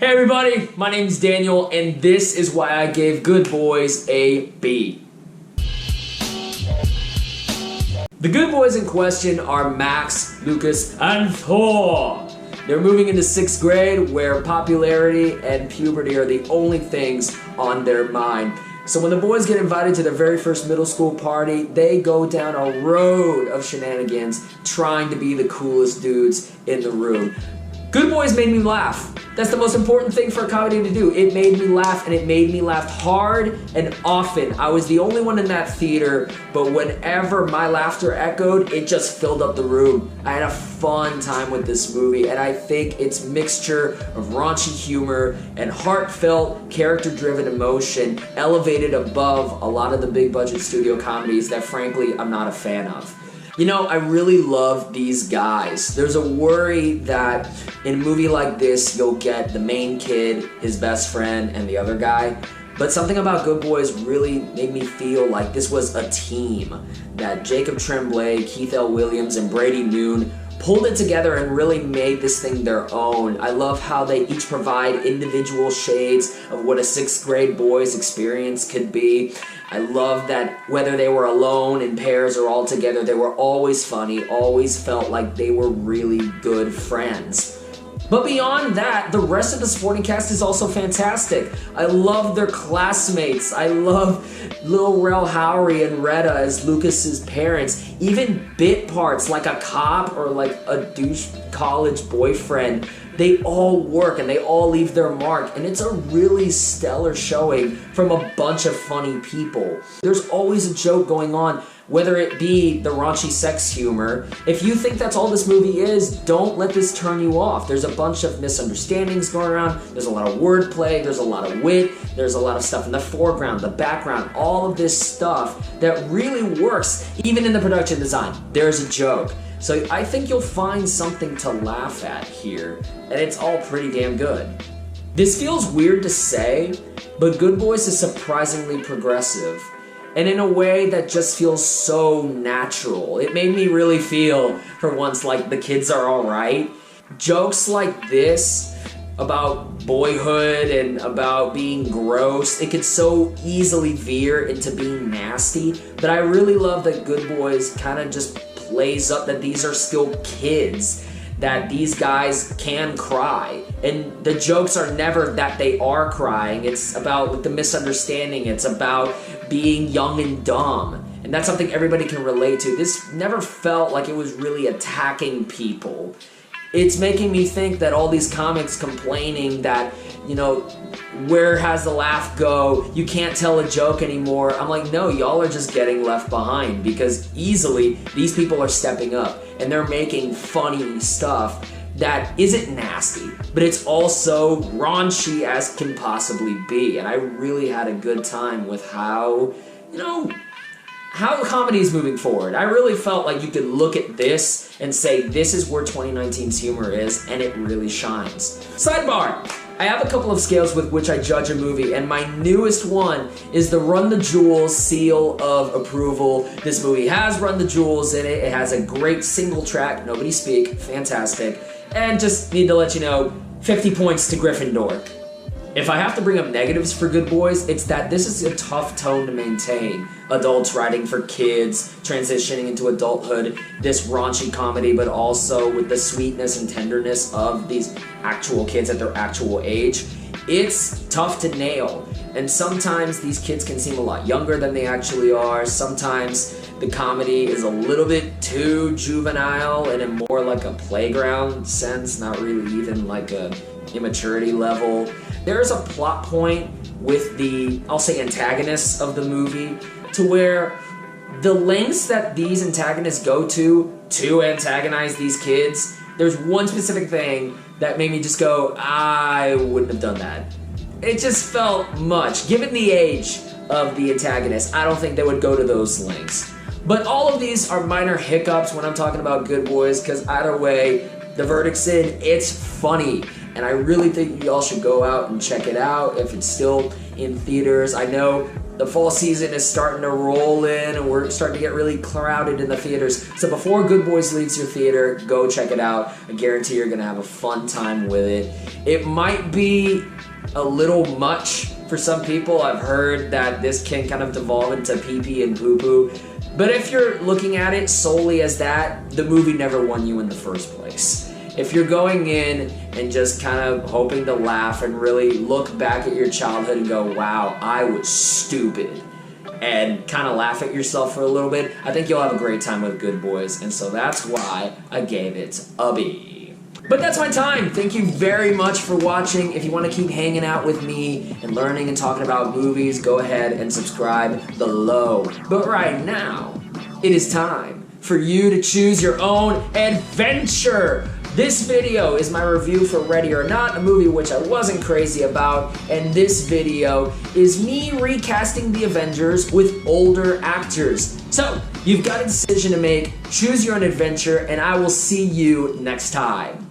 Hey everybody, my name's Daniel, and this is why I gave Good Boys a B. The good boys in question are Max, Lucas, and Thor. They're moving into 6th grade where popularity and puberty are the only things on their mind. So when the boys get invited to their very first middle school party, they go down a road of shenanigans trying to be the coolest dudes in the room. Good Boys made me laugh. That's the most important thing for a comedy to do. It made me laugh, and it made me laugh hard and often. I was the only one in that theater, but whenever my laughter echoed, it just filled up the room. I had a fun time with this movie, and I think its mixture of raunchy humor and heartfelt, character-driven emotion elevated above a lot of the big-budget studio comedies that, frankly, I'm not a fan of. You know, I really love these guys. There's a worry that in a movie like this, you'll get the main kid, his best friend, and the other guy. But something about Good Boys really made me feel like this was a team. That Jacob Tremblay, Keith L. Williams, and Brady Noon pulled it together and really made this thing their own. I love how they each provide individual shades of what a 6th grade boy's experience could be. I love that whether they were alone, in pairs, or all together, they were always funny, always felt like they were really good friends. But beyond that, the rest of the supporting cast is also fantastic. I love their classmates. I love Lil Rel Howery and Retta as Lucas's parents. Even bit parts like a cop or like a douche college boyfriend, they all work and they all leave their mark, and it's a really stellar showing from a bunch of funny people. There's always a joke going on, whether it be the raunchy sex humor. If you think that's all this movie is, don't let this turn you off. There's a bunch of misunderstandings going around, there's a lot of wordplay, there's a lot of wit, there's a lot of stuff in the foreground, the background, all of this stuff that really works, even in the production design. There's a joke. So I think you'll find something to laugh at here, and it's all pretty damn good. This feels weird to say, but Good Boys is surprisingly progressive, and in a way that just feels so natural. It made me really feel, for once, like the kids are alright. Jokes like this, about boyhood and about being gross, it could so easily veer into being nasty, but I really love that Good Boys kind of just plays up that these are still kids, that these guys can cry, and the jokes are never that they are crying. It's about the misunderstanding, it's about being young and dumb, and that's something everybody can relate to. This never felt like it was really attacking people. It's making me think that all these comics complaining that, you know, where has the laugh go? You can't tell a joke anymore. I'm like, no, y'all are just getting left behind, because easily these people are stepping up and they're making funny stuff that isn't nasty, but it's also raunchy as can possibly be. And I really had a good time with how, you know, how comedy is moving forward. I really felt like you could look at this and say, this is where 2019's humor is, and it really shines. Sidebar! I have a couple of scales with which I judge a movie, and my newest one is the Run the Jewels seal of approval. This movie has Run the Jewels in it. It has a great single track, Nobody Speak, fantastic. And just need to let you know, 50 points to Gryffindor. If I have to bring up negatives for Good Boys, it's that this is a tough tone to maintain. Adults writing for kids, transitioning into adulthood, this raunchy comedy, but also with the sweetness and tenderness of these actual kids at their actual age. It's tough to nail, and sometimes these kids can seem a lot younger than they actually are. Sometimes the comedy is a little bit too juvenile and in more like a playground sense, not really even like a immaturity level. There's a plot point with the, I'll say, antagonists of the movie, to where the lengths that these antagonists go to antagonize these kids, there's one specific thing that made me just go, I wouldn't have done that. It just felt much. Given the age of the antagonist, I don't think they would go to those lengths. But all of these are minor hiccups when I'm talking about Good Boys, because either way, the verdict's in, it's funny. and I really think you all should go out and check it out if it's still in theaters. I know the fall season is starting to roll in and we're starting to get really crowded in the theaters. So before Good Boys leaves your theater, go check it out. I guarantee you're gonna have a fun time with it. It might be a little much for some people. I've heard that this can kind of devolve into pee-pee and poo-poo. But if you're looking at it solely as that, the movie never won you in the first place. If you're going in and just kind of hoping to laugh and really look back at your childhood and go, wow, I was stupid, and kind of laugh at yourself for a little bit, I think you'll have a great time with Good Boys, and so that's why I gave it a B. But that's my time. Thank you very much for watching. If you want to keep hanging out with me and learning and talking about movies, go ahead and subscribe below. But right now, it is time for you to choose your own adventure. This video is my review for Ready or Not, a movie which I wasn't crazy about, and this video is me recasting the Avengers with older actors. So, you've got a decision to make, choose your own adventure, and I will see you next time.